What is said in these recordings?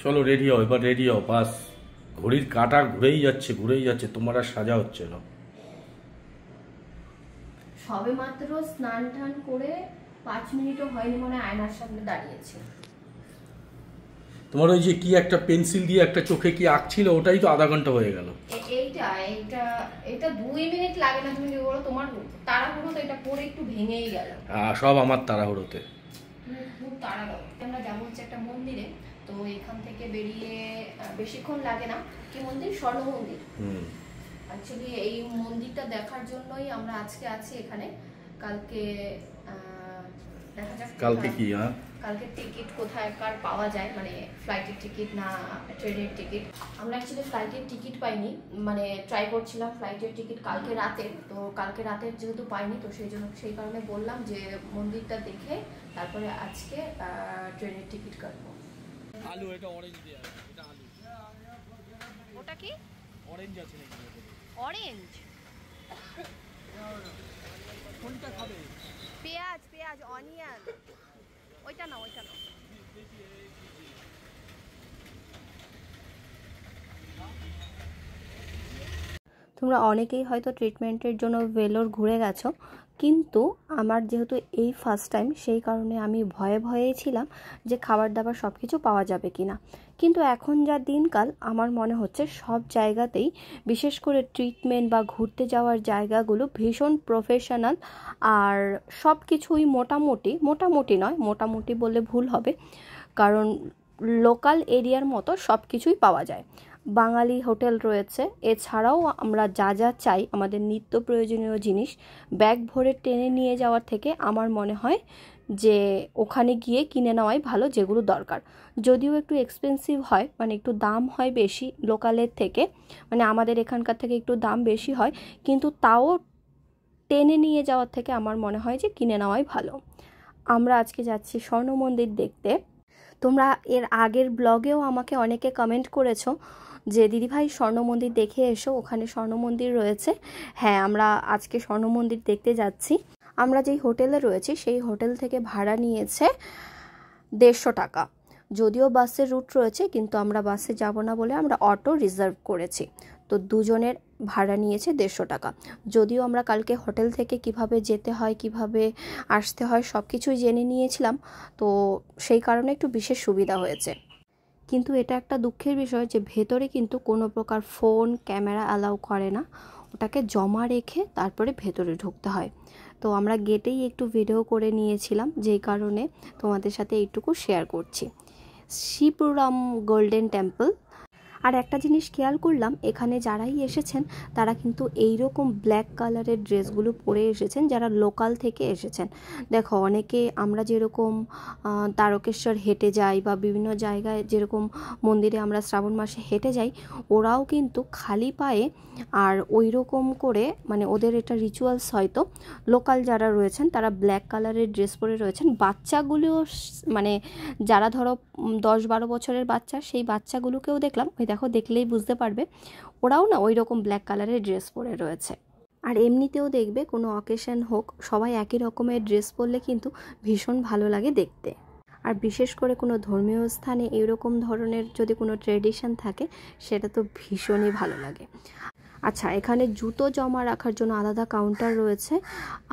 চলো রেডি হও, এবার রেডি হও, বাস ঘড়ির কাঁটা ঘুরেই যাচ্ছে, তোমার আর সাজা হচ্ছে না। সবে মাত্র স্নান টান করে 5 মিনিটও হয়নি মনে আয়নার সামনে দাঁড়িয়েছি। তোমার ওই যে কি একটা পেন্সিল দিয়ে একটা চোখে কি আঁকছিল, ওটাই তো আধা ঘন্টা হয়ে গেল। এটা 2 মিনিট লাগে না, তুমি কি বলো? তোমার তাড়াহুড়োতে এটা করে একটু ভেঙেই গেল। সব আমার তাড়াহুড়োতে। খুব তাড়াহুড়ো। আমরা যাবো হচ্ছে একটা মন্দিরে, তো এখান থেকে বেরিয়ে বেশিক্ষণ লাগে না। কি মন্দির? স্বর্ণ মন্দির। অ্যাকচুয়ালি এই মন্দিরটা দেখার জন্যই আমরা আজকে আছি এখানে। কালকে দেখা যাক কালকে কি কালকে টিকিট কোথায় কার পাওয়া যায়, মানে ফ্লাইটের টিকিট না ট্রেনের টিকিট। আমরা অ্যাকচুয়ালি ফ্লাইটের টিকিট পাইনি, মানে ট্রাই করছিলাম ফ্লাইটের টিকিট কালকে রাতের, তো কালকে রাতের যেহেতু পাইনি, তো সেই কারণে বললাম যে মন্দিরটা দেখে তারপরে আজকে ট্রেনের টিকিট কাটবো। আলু, এটা অরেঞ্জ দেয়া, এটা আলু। ওটা কি অরেঞ্জ আছে নাকি? অরেঞ্জ কোনটা খাবে? পেঁয়াজ অনিয়ন, ওইটা না। তোমরা অনেকেই হয়তো ট্রিটমেন্টের জন্য ভেলোর ঘুরে গেছো, কিন্তু আমার যেহেতু এই ফার্স্ট টাইম, সেই কারণে আমি ভয়েই ছিলাম যে খাবার দাবার সব কিছু পাওয়া যাবে কি না। কিন্তু এখন যা দিনকাল, আমার মনে হচ্ছে সব জায়গাতেই, বিশেষ করে ট্রিটমেন্ট বা ঘুরতে যাওয়ার জায়গাগুলো ভীষণ প্রফেশনাল, আর সব কিছুই মোটামুটি নয়, মোটামুটি বললে ভুল হবে, কারণ লোকাল এরিয়ার মতো সব কিছুই পাওয়া যায়। বাঙালি হোটেল রয়েছে, এছাড়াও আমরা যা চাই আমাদের নিত্য প্রয়োজনীয় জিনিস ব্যাগ ভরে টেনে নিয়ে যাওয়ার থেকে আমার মনে হয় যে ওখানে গিয়ে কিনে নেওয়াই ভালো, যেগুলো দরকার। যদিও একটু এক্সপেন্সিভ হয়, মানে একটু দাম হয় বেশি লোকালের থেকে, মানে আমাদের এখানকার থেকে একটু দাম বেশি হয়, কিন্তু তাও টেনে নিয়ে যাওয়ার থেকে আমার মনে হয় যে কিনে নেওয়াই ভালো। আমরা আজকে যাচ্ছি স্বর্ণ মন্দির দেখতে। তোমরা এর আগের ব্লগেও আমাকে অনেকে কমেন্ট করেছো যে দিদিভাই স্বর্ণ মন্দির দেখে এসো, ওখানে স্বর্ণ মন্দির রয়েছে। হ্যাঁ, আমরা আজকে স্বর্ণ মন্দির দেখতে যাচ্ছি। আমরা যেই হোটেলে রয়েছি সেই হোটেল থেকে ভাড়া নিয়েছে 150 টাকা। যদিও বাসের রুট রয়েছে, কিন্তু আমরা বাসে যাব না বলে আমরা অটো রিজার্ভ করেছি, তো দুজনের ভাড়া নিয়েছে 150 টাকা। যদিও আমরা কালকে হোটেল থেকে কিভাবে যেতে হয়, কিভাবে আসতে হয় সব কিছুই জেনে নিয়েছিলাম, তো সেই কারণে একটু বিশেষ সুবিধা হয়েছে। কিন্তু এটা একটা দুঃখের বিষয় যে ভেতরে কিন্তু কোনো প্রকার ফোন ক্যামেরা অ্যালাউ করে না, ওটাকে জমা রেখে তারপরে ভেতরে ঢুকতে হয়। তো আমরা গেটেই একটু ভিডিও করে নিয়েছিলাম, যেই কারণে তোমাদের সাথে এইটুকু শেয়ার করছি। শ্রীপুরম গোল্ডেন টেম্পল। আর একটা জিনিস খেয়াল করলাম, এখানে যারাই এসেছেন তারা কিন্তু এইরকম ব্ল্যাক কালারের ড্রেসগুলো পরে এসেছেন, যারা লোকাল থেকে এসেছেন। দেখো, অনেকে আমরা যেরকম তারকেশ্বর হেঁটে যাই বা বিভিন্ন জায়গায় যেরকম মন্দিরে আমরা শ্রাবণ মাসে হেঁটে যাই, ওরাও কিন্তু খালি পায়ে আর ওই রকম করে, মানে ওদের এটা রিচুয়ালস হয়তো। লোকাল যারা রয়েছেন তারা ব্ল্যাক কালারের ড্রেস পরে রয়েছেন। বাচ্চাগুলোও, মানে যারা ধরো 10-12 বছরের বাচ্চা, সেই বাচ্চাগুলোকেও দেখলাম, ওই দেখো, দেখলেই বুঝতে পারবে, ওরাও না ওই রকম ব্ল্যাক কালারের ড্রেস পরে রয়েছে। আর এমনিতেও দেখবে কোনো অকেশন হোক, সবাই একই রকমের ড্রেস পরলে কিন্তু ভীষণ ভালো লাগে দেখতে। আর বিশেষ করে কোনো ধর্মীয় স্থানে এরকম ধরনের যদি কোনো ট্র্যাডিশন থাকে, সেটা তো ভীষণই ভালো লাগে। আচ্ছা, এখানে জুতো জমা রাখার জন্য আলাদা কাউন্টার রয়েছে,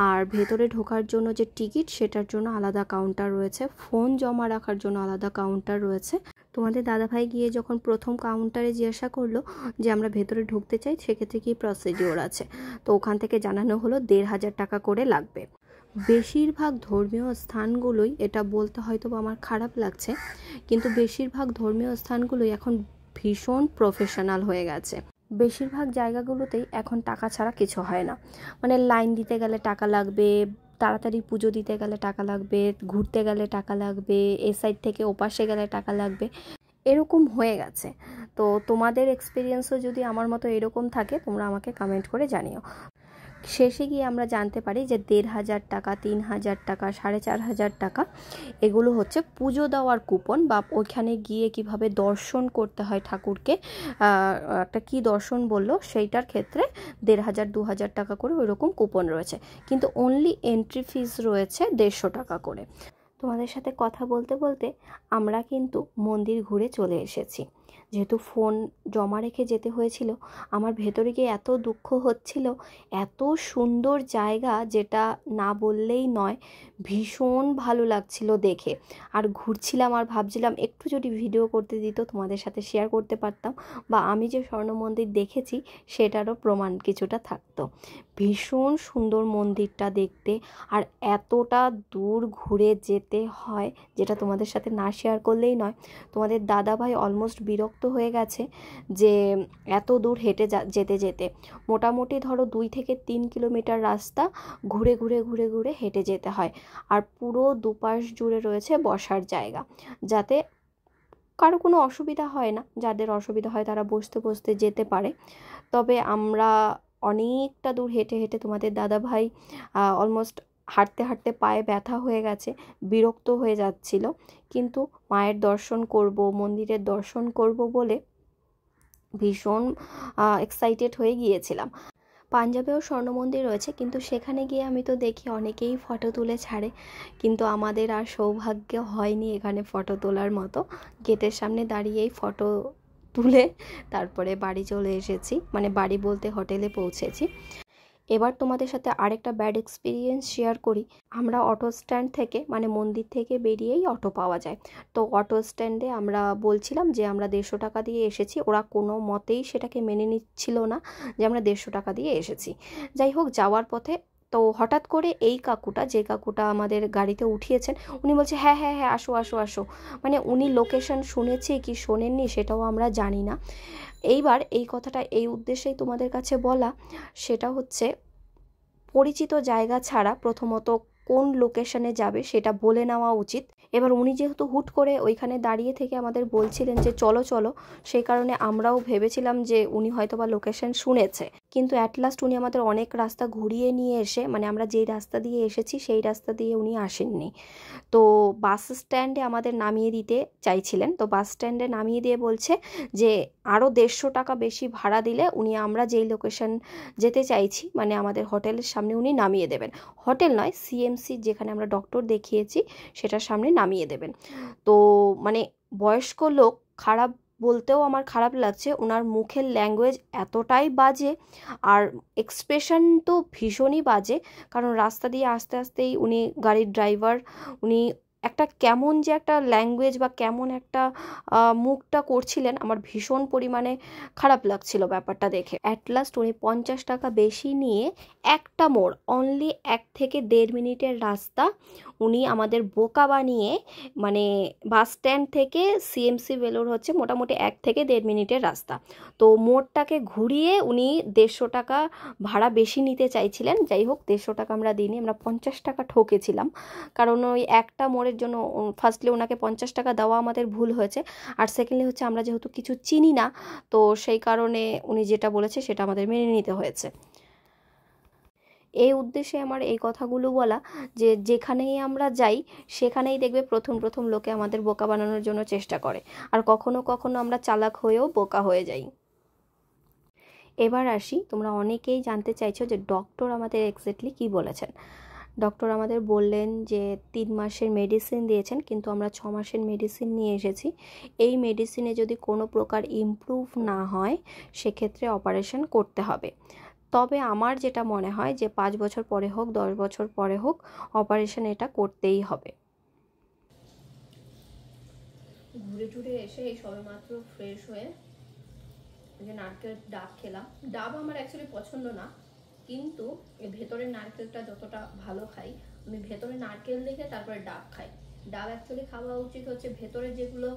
আর ভেতরে ঢোকার জন্য যে টিকিট সেটার জন্য আলাদা কাউন্টার রয়েছে, ফোন জমা রাখার জন্য আলাদা কাউন্টার রয়েছে। তোমাদের দাদাভাই গিয়ে যখন প্রথম কাউন্টারে জিজ্ঞাসা করলো যে আমরা ভেতরে ঢুকতে চাই, সেক্ষেত্রে কি প্রসিডিওর আছে, তো ওখান থেকে জানানো হলো 1500 টাকা করে লাগবে। বেশিরভাগ ধর্মীয় স্থানগুলোই, এটা বলতে হয়তো আমার খারাপ লাগছে, কিন্তু বেশিরভাগ ধর্মীয় স্থানগুলোই এখন ভীষণ প্রফেশনাল হয়ে গেছে। বেশিরভাগ জায়গাগুলোতেই এখন টাকা ছাড়া কিছু হয় না, মানে লাইন দিতে গেলে টাকা লাগবে, তাড়াতাড়ি পুজো দিতে গেলে টাকা লাগবে, ঘুরতে গেলে টাকা লাগবে, এ সাইড থেকে ও পাশে গেলে টাকা লাগবে, এরকম হয়ে গেছে। তো তোমাদের এক্সপিরিয়েন্সও যদি আমার মতো এরকম থাকে, তোমরা আমাকে কমেন্ট করে জানিও। শেষে গিয়ে আমরা জানতে পারি যে 1500 টাকা, 3000 টাকা, 4500 টাকা এগুলো হচ্ছে পুজো দেওয়ার কুপন, বা ওইখানে গিয়ে কিভাবে দর্শন করতে হয় ঠাকুরকে, একটা কি দর্শন বললো, সেইটার ক্ষেত্রে 1500-2000 টাকা করে ওইরকম কুপন রয়েছে, কিন্তু অনলি এন্ট্রি ফিস রয়েছে 150 টাকা করে। তো তোমাদের সাথে কথা বলতে বলতে আমরা কিন্তু মন্দির ঘুরে চলে এসেছি। যেহেতু ফোন জমা রেখে যেতে হয়েছিল, আমার ভেতরে গিয়ে এত দুঃখ হচ্ছিল। এত সুন্দর জায়গা যেটা না বললেই নয়, ভীষণ ভালো লাগছিল দেখে। আর ঘুরছিলাম আর ভাবছিলাম একটু যদি ভিডিও করতে দিত তোমাদের সাথে শেয়ার করতে পারতাম, বা আমি যে স্বর্ণ মন্দির দেখেছি সেটারও প্রমাণ কিছুটা থাকতো। ভীষণ সুন্দর মন্দিরটা দেখতে, আর এতটা দূর ঘুরে যেতে হয় যেটা তোমাদের সাথে না শেয়ার করলেই নয়। তোমাদের দাদাভাই অলমোস্ট বিরক্ত হয়ে গেছে যে এত দূর হেঁটে যেতে যেতে। মোটামুটি ধরো 2 থেকে 3 কিলোমিটার রাস্তা ঘুরে ঘুরে ঘুরে ঘুরে হেঁটে যেতে হয়। আর পুরো দুপাশ জুড়ে রয়েছে বসার জায়গা, যাতে কারো কোনো অসুবিধা হয় না। যাদের অসুবিধা হয় তারা বসতে বসতে যেতে পারে। তবে আমরা অনেকটা দূর হেঁটে হেঁটে তোমাদের দাদাভাই অলমোস্ট হাঁটতে হাঁটতে পায়ে ব্যথা হয়ে গেছে, বিরক্ত হয়ে যাচ্ছিল। কিন্তু মায়ের দর্শন করব, মন্দিরের দর্শন করব বলে ভীষণ এক্সাইটেড হয়ে গিয়েছিলাম। পাঞ্জাবেও স্বর্ণ মন্দির রয়েছে, কিন্তু সেখানে গিয়ে আমি তো দেখি অনেকেই ফটো তুলে ছাড়ে, কিন্তু আমাদের আর সৌভাগ্য হয়নি এখানে ফটো তোলার মতো। গেটের সামনে দাঁড়িয়েই ফটো তুলে তারপরে বাড়ি চলে এসেছি, মানে বাড়ি বলতে হোটেলে পৌঁছেছি। এবার তোমাদের সাথে আরেকটা ব্যাড এক্সপিরিয়েন্স শেয়ার করি। আমরা অটো স্ট্যান্ড থেকে, মানে মন্দির থেকে বেরিয়েই অটো পাওয়া যায়, তো অটো স্ট্যান্ডে আমরা বলছিলাম যে আমরা 150 টাকা দিয়ে এসেছি। ওরা কোনো মতেই সেটাকে মেনে নিচ্ছিল না যে আমরা 150 টাকা দিয়ে এসেছি। যাই হোক, যাওয়ার পথে তো হঠাৎ করে এই কাকুটা, যে কাকুটা আমাদের গাড়িতে উঠিয়েছেন, উনি বলছে হ্যাঁ হ্যাঁ হ্যাঁ আসো আসো আসো। মানে উনি লোকেশন শুনেছে কি শোনেননি সেটাও আমরা জানি না। এইবার এই কথাটা এই উদ্দেশ্যেই তোমাদের কাছে বলা, সেটা হচ্ছে পরিচিত জায়গা ছাড়া প্রথমত কোন লোকেশনে যাবে সেটা বলে নেওয়া উচিত। এবার উনি যেহেতু হুট করে ওইখানে দাঁড়িয়ে থেকে আমাদের বলছিলেন যে চলো চলো, সেই কারণে আমরাও ভেবেছিলাম যে উনি হয়তো বা লোকেশন শুনেছে। কিন্তু অ্যাট লাস্ট উনি আমাদের অনেক রাস্তা ঘুরিয়ে নিয়ে এসে, মানে আমরা যেই রাস্তা দিয়ে এসেছি সেই রাস্তা দিয়ে উনি আসেননি। তো বাস স্ট্যান্ডে আমাদের নামিয়ে দিতে চাইছিলেন। তো বাস স্ট্যান্ডে নামিয়ে দিয়ে বলছে যে আরও 150 টাকা বেশি ভাড়া দিলে উনি আমরা যেই লোকেশন যেতে চাইছি, মানে আমাদের হোটেলের সামনে উনি নামিয়ে দেবেন। হোটেল নয়, সিএমসি যেখানে আমরা ডক্টর দেখিয়েছি সেটার সামনে নামিয়ে দেবেন। তো মানে বয়স্ক লোক, খারাপ বলতেও আমার খারাপ লাগছে, ওনার মুখের ল্যাঙ্গুয়েজ এতটাই বাজে, আর এক্সপ্রেশন তো ভীষণই বাজে। কারণ রাস্তা দিয়ে আস্তে আস্তেই উনি, গাড়ির ড্রাইভার, উনি একটা কেমন যে একটা ল্যাঙ্গুয়েজ বা কেমন একটা মুখটা করছিলেন, আমার ভীষণ পরিমাণে খারাপ লাগছিল ব্যাপারটা দেখে। অ্যাট লাস্ট উনি 50 টাকা বেশি নিয়ে একটা মোড়, অনলি 1 থেকে 1.5 মিনিটের রাস্তা উনি আমাদের বোকা বানিয়ে, মানে বাস স্ট্যান্ড থেকে সিএমসি ভেলোর হচ্ছে মোটামুটি 1 থেকে 1.5 মিনিটের রাস্তা, তো মোড়টাকে ঘুরিয়ে উনি 150 টাকা ভাড়া বেশি নিতে চাইছিলেন। যাই হোক, 150 টাকা আমরা দিইনি, আমরা 50 টাকা ঠকেছিলাম। কারণ ওই একটা মোড়ের জন্য ফার্স্টলি ওনাকে 50 টাকা দেওয়া আমাদের ভুল হয়েছে, আর সেকেন্ডলি হচ্ছে আমরা যেহেতু কিছু চিনি না, তো সেই কারণে উনি যেটা বলেছে সেটা আমাদের মেনে নিতে হয়েছে। এই উদ্দেশ্যে আমার এই কথাগুলো বলা যে যেখানেই আমরা যাই সেখানেই দেখবে প্রথম প্রথম লোকে আমাদের বোকা বানানোর জন্য চেষ্টা করে, আর কখনো কখনো আমরা চালাক হয়েও বোকা হয়ে যাই। এবার আসি, তোমরা অনেকেই জানতে চাইছো যে ডক্টর আমাদের এক্স্যাক্টলি কী বলেছেন। ডক্টর আমাদের বললেন যে 3 মাসের মেডিসিন দিয়েছেন, কিন্তু আমরা 6 মাসের মেডিসিন নিয়ে এসেছি। এই মেডিসিনে যদি কোনো প্রকার ইমপ্রুভ না হয় সেক্ষেত্রে অপারেশন করতে হবে। তবে আমার যেটা মনে হয় যে 5 বছর পরে হোক 10 বছর পরে হোক অপারেশন এটা করতেই হবে। ঘুরে টুরে এসে এই সবেমাত্র ফ্রেশ হয়ে যে নারকেল ডাব খেলাম। ডাব আমার অ্যাকচুয়ালি পছন্দ না, কিন্তু এই ভেতরের নারকেলটা যতটা ভালো খাই, আমি ভেতরে নারকেল দেখে তারপরে ডাব খাই। ডাব অ্যাকচুয়ালি খাওয়া উচিত হচ্ছে ভেতরে যেগুলো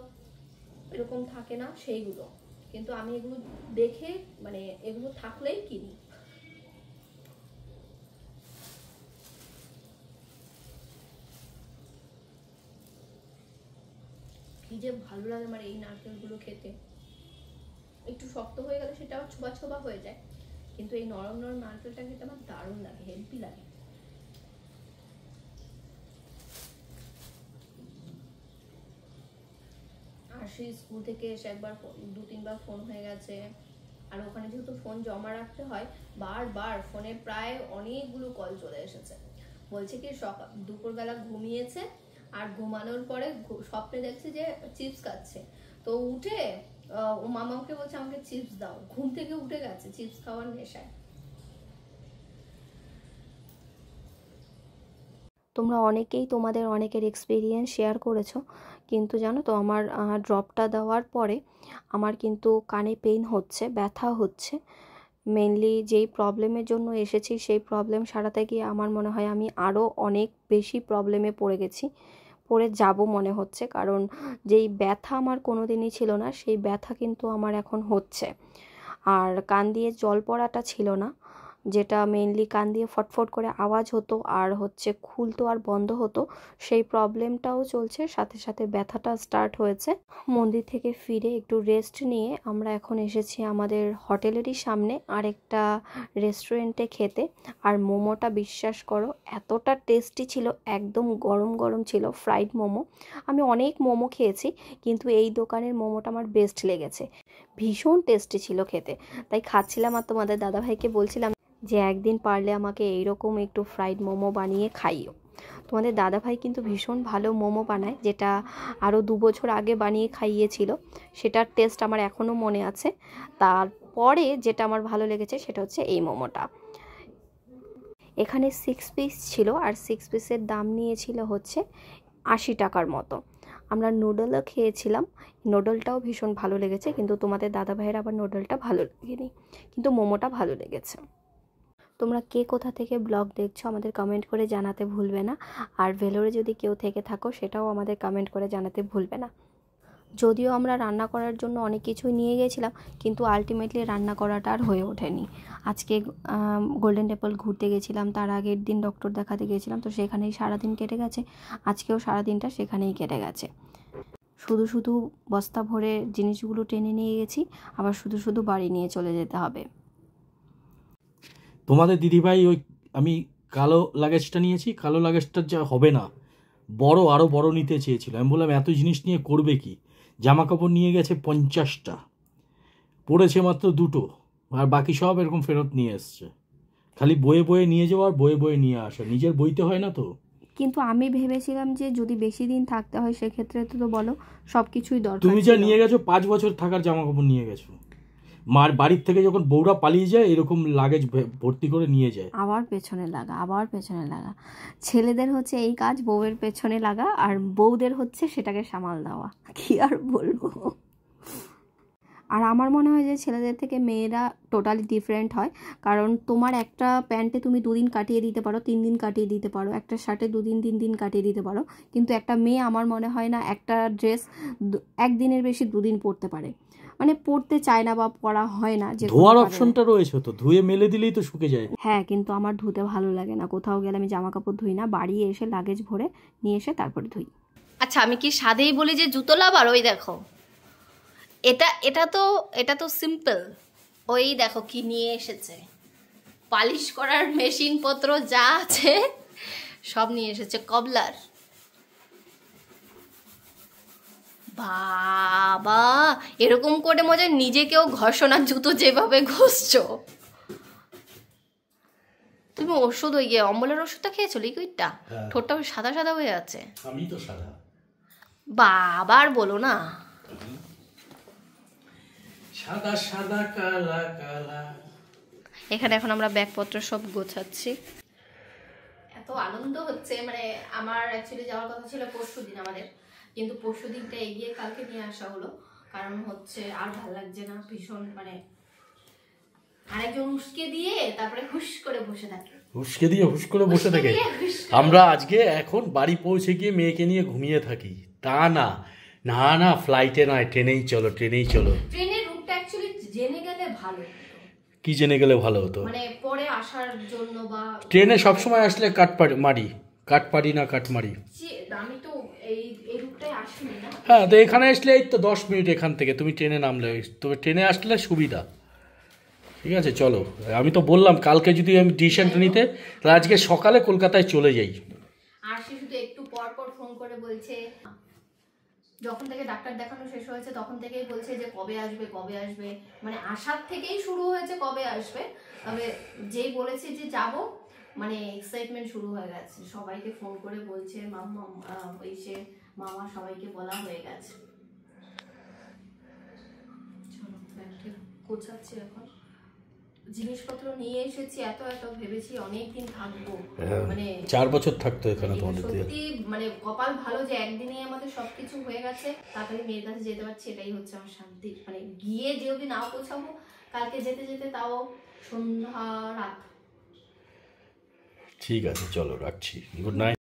এরকম থাকে না সেইগুলো, কিন্তু আমি এগুলো দেখে, মানে এগুলো থাকলেই কিনি। কি যে ভালো লাগে আমার এই নারকেলগুলো খেতে। একটু শক্ত হয়ে গেলে সেটা আবার ছোবা ছোবা হয়ে যায়, কিন্তু এই নরম নরম নারকেলটা খেতে আমার দারুণ লাগে, হেভি লাগে। আর সেই স্কুল থেকে এসে একবার 2-3 বার ফোন হয়ে গেছে, আর ওখানে যেহেতু ফোন জমা রাখতে হয় বারবার ফোনে প্রায় অনেকগুলো কল চলে এসেছে। বলছে কি দুপুরবেলা ঘুমিয়েছে আর ঘুমানোর পরে স্বপ্নে দেখছে যে চিপস খাচ্ছে, তো উঠে ও মামাকে বলছে আমাকে চিপস দাও, ঘুম থেকে উঠে গেছে চিপস খাওয়ার নেশায়। তোমরা অনেকেই তোমাদের অনেকের এক্সপিরিয়েন্স শেয়ার করেছো, কিন্তু জানো তো আমার ড্রপটা দেওয়ার পরে আমার কিন্তু কানে পেইন হচ্ছে, ব্যথা হচ্ছে। মেনলি যেই প্রবলেমের জন্য এসেছি সেই প্রবলেম সারাতে গিয়ে আমার মনে হয় আমি আরও অনেক বেশি প্রবলেমে পড়ে যাব মনে হচ্ছে, কারণ যেই ব্যথা আমার কোনো দিনই ছিল না সেই ব্যথা কিন্তু আমার এখন হচ্ছে। আর কান দিয়ে জল পড়াটা ছিল না, যেটা মেনলি কান দিয়ে ফটফট করে আওয়াজ হতো আর হচ্ছে খুলতো আর বন্ধ হতো, সেই প্রবলেমটাও চলছে, সাথে সাথে ব্যথাটা স্টার্ট হয়েছে। মন্দির থেকে ফিরে একটু রেস্ট নিয়ে আমরা এখন এসেছি আমাদের হোটেলেরই সামনে আরেকটা রেস্টুরেন্টে খেতে। আর মোমোটা বিশ্বাস করো এতটা টেস্টি ছিল, একদম গরম গরম ছিল ফ্রাইড মোমো। আমি অনেক মোমো খেয়েছি কিন্তু এই দোকানের মোমোটা আমার বেস্ট লেগেছে, ভীষণ টেস্টি ছিল খেতে। তাই খাচ্ছিলাম আর তোমাদের দাদাভাইকে বলছিলাম যে একদিন পারলে আমাকে এইরকম একটু ফ্রাইড মোমো বানিয়ে খাইও। তোমাদের দাদাভাই কিন্তু ভীষণ ভালো মোমো বানায়, যেটা আরও 2 বছর আগে বানিয়ে খাইয়েছিল, সেটার টেস্ট আমার এখনও মনে আছে। তারপরে যেটা আমার ভালো লেগেছে সেটা হচ্ছে এই মোমোটা। এখানে 6 পিস ছিল আর 6 পিসের দাম নিয়েছিল হচ্ছে 80 টাকার মতো। আমরা নুডলও খেয়েছিলাম, নুডলটাও ভীষণ ভালো লেগেছে, কিন্তু তোমাদের দাদাভাইয়ের আবার নুডলটা ভালো লাগেনি, কিন্তু মোমোটা ভালো লেগেছে। তোমরা কে কোথা থেকে ব্লগ দেখছো আমাদের কমেন্ট করে জানাতে ভুলবে না, আর ভেলোরে যদি কেউ থেকে থাকো সেটাও আমাদের কমেন্ট করে জানাতে ভুলবে না। যদিও আমরা রান্না করার জন্য অনেক কিছুই নিয়ে গেছিলাম, কিন্তু আলটিমেটলি রান্না করাটা আর হয়ে ওঠেনি। আজকে গোল্ডেন টেম্পল ঘুরতে গেছিলাম, তার আগের দিন ডক্টর দেখাতে গেছিলাম, তো সেখানেই সারাদিন কেটে গেছে। আজকেও সারাদিনটা সেখানেই কেটে গেছে। শুধু শুধু বস্তা ভরে জিনিসগুলো টেনে নিয়ে গেছি, আবার শুধু শুধু বাড়ি নিয়ে চলে যেতে হবে। তোমাদের দিদিভাই ওই আমি কালো লাগেজটা নিয়েছি, কালো লাগেজটা যা হবে না, আরও বড় নিতে চেয়েছিল। আমি বললাম এত জিনিস নিয়ে করবে কি, জামা কাপড় নিয়ে গেছে 50টা, পড়েছে মাত্র 2টো, আর বাকি সব এরকম ফেরত নিয়ে এসছে। খালি বয়ে বয়ে নিয়ে যাওয়া আর বয়ে বয়ে নিয়ে আসা, নিজের বইতে হয় না তো। কিন্তু আমি ভেবেছিলাম যে যদি বেশি দিন থাকতে হয় সেক্ষেত্রে তো বলো সব কিছুই দরকার। তুমি যা নিয়ে গেছো 5 বছর থাকার জামা কাপড় নিয়ে গেছো। মার বাড়ির থেকে যখন বউরা পালিয়ে যায় এরকম লাগেজ ভর্তি করে নিয়ে যায়, আবার পেছনে লাগা। ছেলেদের হচ্ছে এই কাজ, বউয়ের পেছনে লাগা, আর বউদের হচ্ছে সেটাকে সামাল দেওয়া, কি আর বলবো। আর আমার মনে হয় যে ছেলেদের থেকে মেয়েরা টোটালি ডিফারেন্ট হয়, কারণ তোমার একটা প্যান্টে তুমি 2 দিন কাটিয়ে দিতে পারো, 3 দিন কাটিয়ে দিতে পারো, একটা শার্টে 2 দিন 3 দিন কাটিয়ে দিতে পারো, কিন্তু একটা মেয়ে আমার মনে হয় না একটা ড্রেস 1 দিনের বেশি 2 দিন পরতে পারে, মানে পরতে চায় না বা পরা হয় না। যে ধোয়ার অপশনটা রয়েছে তো, ধুয়ে মেলে দিলেই তো শুকে যায়। হ্যাঁ, কিন্তু আমার ধুতে ভালো লাগে না, কোথাও গেলে আমি জামা কাপড় ধুই না, বাড়ি এসে লাগেজ ভরে নিয়ে এসে তারপরে ধুই। আচ্ছা, আমি কি সাধেই বলি যে জুতো লাভার? ওই দেখো, এটা তো সিম্পল। ওই দেখো কি নিয়ে এসেছে, পালিশ করার মেশিন পত্র যা আছে সব নিয়ে এসেছে, কবলার। বাবা, এরকম করে মজা নিজেকেও ঘষণার জুতো যেভাবে ঘষছো। তুমি ওষুধ ওই অম্বলের ওষুধটা খেয়েছো, লিকুইডটা? ঠোঁটটা সাদা সাদা হয়ে আছে। আমি তো সাদা। বাবা আর বলো না, সাদা সাদা কালা কালা। এখানে এখন আমরা ব্যাগপত্র সব গোছাচ্ছি। এত আনন্দ হচ্ছে, মানে আমার অ্যাকচুয়ালি যাওয়ার কথা ছিল পরশুদিন আমাদের, কিন্তু পরশুদিনটা এগিয়ে কালকে নিয়ে আসা হলো, কারণ হচ্ছে আর ভালো লাগছে না ভীষণ, মানে আরেকজন উস্কে দিয়ে তারপরে হুশ করে বসে থাকে, আমরা আজকে এখন বাড়ি পৌঁছে গিয়ে মেয়েকে নিয়ে ঘুমিয়ে থাকি। তা না, না না, ফ্লাইটে নয়, ট্রেনেই চলো। ট্রেনের রুটটা অ্যাকচুয়ালি জেনে গেলে ভালো। কি জেনে গেলে ভালো হতো? মানে পরে আসার জন্য, বা ট্রেনে সবসময় আসলে কাটপাড়ি না কাটমারি। আমি তো এই রুটটাই আসিনি না। হ্যাঁ, তো এখানে আসলে এই তো 10 মিনিট এখান থেকে তুমি ট্রেনে নামলে, তবে ট্রেনে আসলে সুবিধা। ঠিক আছে, চলো। আমি তো বললাম কালকে যদি আমি ডিসিশনটা নিতে, তাহলে আজকে সকালে কলকাতায় চলে যাই। আর সে শুধু একটু পর পর ফোন করে বলছে, যখন থেকে ডাক্তার দেখানো শেষ হয়েছে তখন থেকেই বলছে যে কবে আসবে, মানে আসার থেকেই শুরু হয়েছে কবে আসবে। তবে যেই বলেছি যে যাব, মানে এক্সাইটমেন্ট শুরু হয়ে গেছে, সবাইকে ফোন করে বলছে মামা, ওই যে মামা সবাইকে বলা হয়ে গেছে। চলো ব্যাগটা গোছাচ্ছি এখন, জিনিসপত্র নিয়ে এসেছি এত এত, ভেবেছি অনেকদিন থাকবো, মানে 4 বছর থাকতো এখানে তোমাদের দিয়ে। সত্যি মানে কপাল ভালো যে একদিনেই আমাদের সবকিছু হয়ে গেছে, তাড়াতাড়ি মেয়ের কাছে যেতে পারছি, এটাই হচ্ছে আমার শান্তি। মানে গিয়ে যদি নাও পৌঁছাবো, কালকে যেতে যেতে তাও সন্ধ্যা রাত। ঠিক আছে, চলো রাখছি, গুড নাইট।